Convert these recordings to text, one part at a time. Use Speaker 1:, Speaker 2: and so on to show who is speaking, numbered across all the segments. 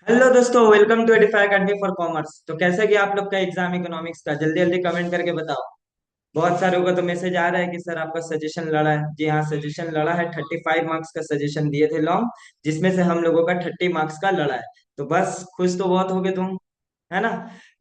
Speaker 1: Hello दोस्तों, welcome to Edify academy for commerce. तो कैसा गया आप लोग का एग्जाम इकोनॉमिक्स का? जल्दी जल्दी कमेंट करके बताओ। बहुत सारे को तो मैसेज आ रहा है कि सर आपका सजेशन लड़ा है। जी हाँ, सजेशन लड़ा है। 35 मार्क्स का सजेशन दिए थे लॉन्ग, जिसमें से हम लोगों का 30 मार्क्स का लड़ा है। तो बस खुश तो बहुत हो गए तुम, है ना?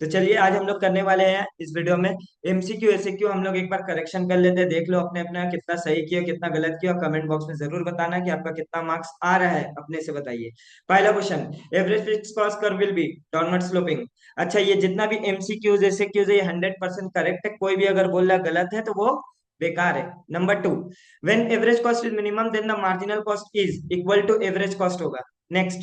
Speaker 1: तो चलिए आज हम लोग करने वाले हैं इस वीडियो में एमसीक्यू एसएक्यू। हम लोग एक बार करेक्शन कर लेते हैं, देख लो अपने अपना कितना सही किया कितना गलत किया। कमेंट बॉक्स में जरूर बताना कि आपका कितना मार्क्स आ रहा है, अपने से बताइए। पहला question, average fix cost curve will be downward sloping. अच्छा, ये जितना भी एमसीक्यूज एसएक्यूज है ये 100% करेक्ट है। कोई भी अगर बोल रहा है गलत है तो वो बेकार है। Number two, when average cost is minimum then the marginal cost is equal to average cost होगा। Next,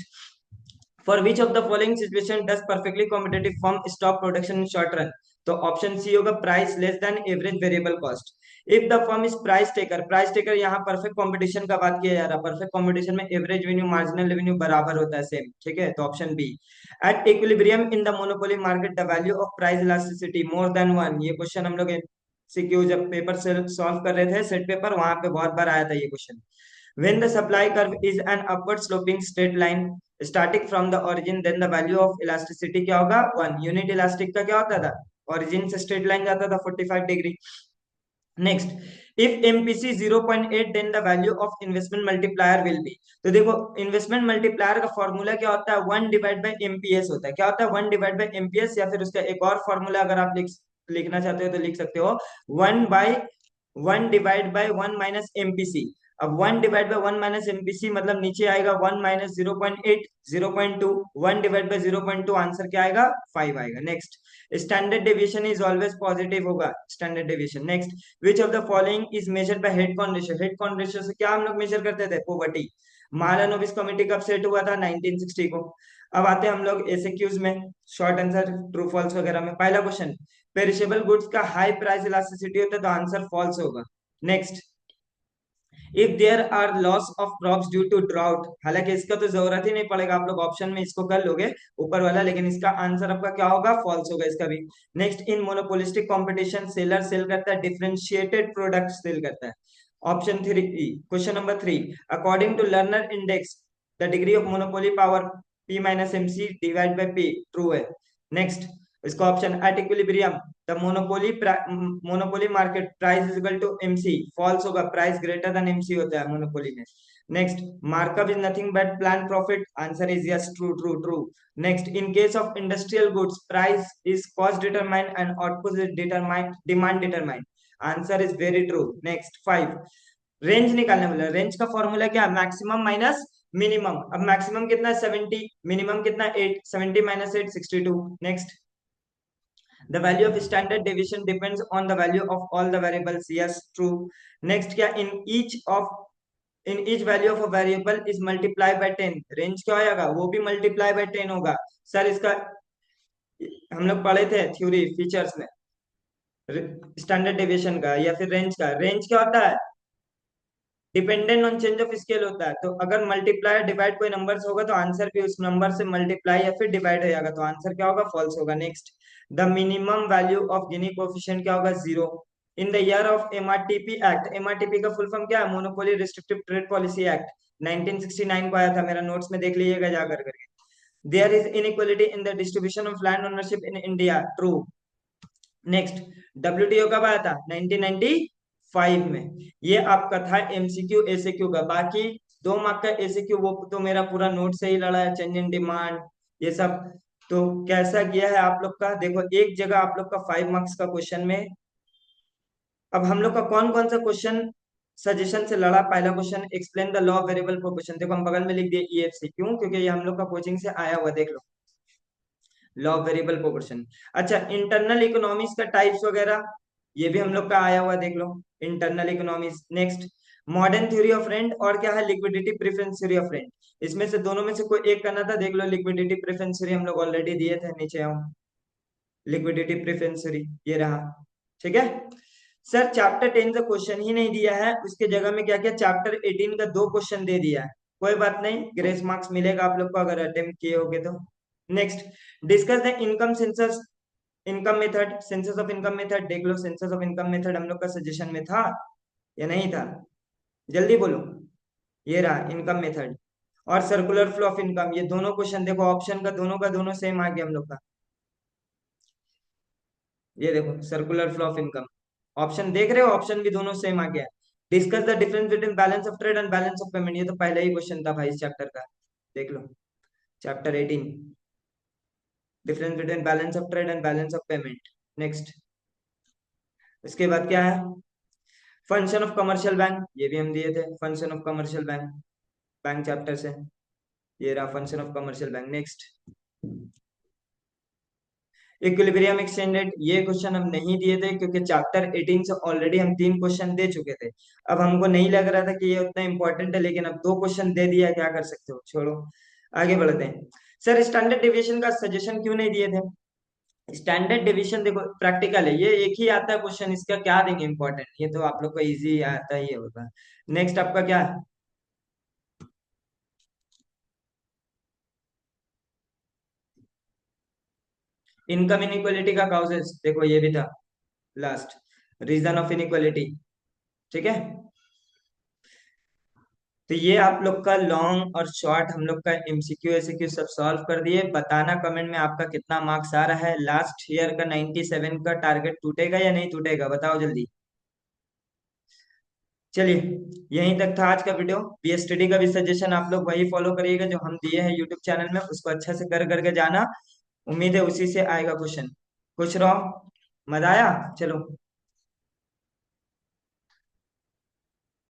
Speaker 1: for which of the following situation does perfectly competitive firm stop production in short run? तो option C होगा, price less than average variable cost. If the firm is price taker, price taker यहाँ perfect competition का बात किया जा रहा है। Perfect competition में एवरेज रेवेन्यू मार्जिनल रेवेन्यू बराबर होता है, सेम। ठीक है, तो option B. At equilibrium in the monopoly market the value of price elasticity more than one. ये क्वेश्चन हम लोग सीक्यू जब पेपर से सॉल्व कर रहे थे, सेट पेपर, वहां पे बहुत बार आया था ये question. When the supply curve is an upward sloping straight line starting from the origin, then the value of elasticity क्या होगा? वन। यूनिट इलास्टिक का क्या होता था? origin से स्ट्रेट लाइन जाता था 45 degree. Next, if MPC 0.8 then the value of investment multiplier will be. तो देखो, इन्वेस्टमेंट मल्टीप्लायर का फॉर्मूला क्या होता है? 1/एमपीएस होता है। क्या होता है? 1/एमपीएस। या फिर उसका एक और फॉर्मूला अगर आप लिखना चाहते हो तो लिख सकते हो, 1/1/1 माइनस एमपीसी। अब 1/1 माइनस एमपीसी मतलब नीचे आएगा 1 - 0.8, 0.2। 1/0.2 आंसर क्या आएगा? 5 आएगा। Next, standard deviation is always positive होगा, standard deviation. Next, which of the following is measured by head count ratio? Head count ratio से क्या हम लोग मेजर करते थे? पॉवर्टी। महालनोबिस कमेटी कब सेट हुआ था? 1960 को। अब आते हैं हम लोग एसएक्यूज में, शॉर्ट आंसर ट्रू फॉल्स वगैरह में। पहला क्वेश्चन, पेरिशेबल गुड्स का हाई प्राइस इलास्टिसिटी होता है, तो आंसर फॉल्स होगा। Next, if there are loss of crops due to drought. हालांकि इसका तो जरूरत ही नहीं पड़ेगा, आप लोग ऑप्शन में इसको कर लोगे ऊपर वाला, लेकिन इसका आंसर आपका क्या होगा? फॉल्स होगा इसका भी। Next, in monopolistic competition seller sell करता है डिफरेंशिएटेड प्रोडक्ट सेल करता है। Option three, question number three, according to learner index the degree of monopoly power P minus M C divide by P, true है। Next, इसका option, at equilibrium the monopoly market price is equal to MC, false होगा। Price greater than MC होता है monopoly में। Next, markup is nothing but plan profit, answer is yes, true true true. Next, in case of industrial goods price is cost determined and output is determined, demand determined, answer is very true. Next, five, range निकालने वाला, range का formula क्या? Maximum minus minimum. अब maximum कितना है? 70। Minimum कितना? 8। 70 - 8, 62। Next, the value of standard deviation depends on the value of all the variables, yes, true. Next, क्या? in each value of a variable is multiplied by 10, range क्या होगा? वो भी multiply by 10 होगा। Sir इसका हम लोग पढ़े थे थ्योरी फीचर्स में, स्टैंडर्ड डेविएशन का या फिर रेंज का। रेंज क्या होता है? Dependent on change of scale होता है। तो अगर मल्टीप्लाई डिवाइड कोई नंबर से होगा तो आंसर भी उस नंबर से मल्टीप्लाई या फिर डिवाइड हो जाएगा, तो आंसर क्या होगा? फॉल्स होगा। Next, the minimum value of Guinea coefficient क्या होगा? 0। In the year of MRTP act, MRTP का फुल फॉर्म क्या है? Monopoly restrictive trade policy act, 1969 को आया था। मेरा नोट्स में देख लीजिएगा जाकर करके। There is inequality in the distribution of land ownership in India, true. Next, WTO कब आया था? 1995 में। ये आपका था एमसीक्यू एसएक्यू का। बाकी 2 मार्क का एसएक्यू वो तो मेरा पूरा नोट से ही लड़ा है, चेंज इन डिमांड ये सब। तो कैसा गया है आप लोग का? देखो, एक जगह आप लोग का 5 मार्क्स का क्वेश्चन में, अब हम लोग का कौन कौन सा क्वेश्चन सजेशन से लड़ा। पहला question, explain the law of variable proportion. देखो हम बगल में लिख दिए ईएफसी, क्यों? क्योंकि ये हम लोग का कोचिंग से आया हुआ, देख लो, लॉ ऑफ वेरिएबल प्रोपोर्शन। अच्छा, इंटरनल इकोनॉमिक्स का टाइप्स वगैरह ये भी हम लोग का आया हुआ, देख लो, internal economics. Next, modern theory of rent और क्या है? Liquidity preference theory of rent. इसमें से दोनों में से कोई एक करना था, देख लो, लिक्विडिटी प्रेफरेंस थ्योरी हम लोग ऑलरेडी दिए थे, नीचे आओ, लिक्विडिटी प्रेफरेंस थ्योरी ये रहा। ठीक है सर, चैप्टर 10 का क्वेश्चन ही नहीं दिया है, उसके जगह में क्या किया? चैप्टर 18 का 2 क्वेश्चन दे दिया है। कोई बात नहीं, ग्रेस मार्क्स मिलेगा आप लोग को अगर अटेम्प्ट किए होगे तो। Next, discuss the income census, income method, census of income method. देख लो, सेंसस ऑफ इनकम मेथड हम लोग का सजेशन में था या नहीं था? जल्दी बोलो। ये रहा इनकम मेथड। और सर्कुलर फ्लो ऑफ इनकम, ये दोनों क्वेश्चन देखो ऑप्शन का दोनों सेम आ गया हम लोग का। ये देखो circular flow of income, option देख रहे हो, ऑप्शन भी दोनों सेम आ गया। Discuss the difference between balance of trade and balance of payment, ये तो पहला ही क्वेश्चन था भाई इस चैप्टर का, देख लो। Chapter 18, difference between balance of trade and balance of payment. Next, इसके बाद क्या है, फंक्शन ऑफ कमर्शियल बैंक, ये भी हम दिए थे, function of commercial bank, bank chapter से, ये रहा function of commercial bank. Next, equilibrium exchange rate, ये क्वेश्चन हम नहीं दिए थे क्योंकि चैप्टर 18 से ऑलरेडी हम 3 क्वेश्चन दे चुके थे। अब हमको नहीं लग रहा था कि ये उतना इंपॉर्टेंट है, लेकिन अब 2 क्वेश्चन दे दिया, क्या कर सकते हो, छोड़ो, आगे बढ़ते हैं। सर स्टैंडर्ड डेविएशन का सजेशन क्यों नहीं दिए थे? स्टैंडर्ड डेविएशन देखो प्रैक्टिकल है, ये एक ही आता है क्वेश्चन, इसका क्या देंगे इंपॉर्टेंट, ये तो आप लोग को इजी आता ही होगा। नेक्स्ट आपका क्या है, इनकम इनइक्वालिटी का काउजेस, देखो ये भी था लास्ट, रीजन ऑफ इनइक्वालिटी, ठीक है। तो ये आप लोग का लॉन्ग और शॉर्ट हम लोग का एमसीक्यू एसक्यू सब सॉल्व कर दिए। बताना कमेंट में आपका कितना मार्क्स आ रहा है, लास्ट ईयर का 97 का टारगेट टूटेगा या नहीं टूटेगा, बताओ जल्दी। चलिए, यहीं तक था आज का वीडियो। बीएसटीडी का भी सजेशन आप लोग वही फॉलो करिएगा जो हम दिए हैं यूट्यूब चैनल में, उसको अच्छे से कर करके जाना, उम्मीद है उसी से आएगा क्वेश्चन। खुश रहो, मजा आया, चलो।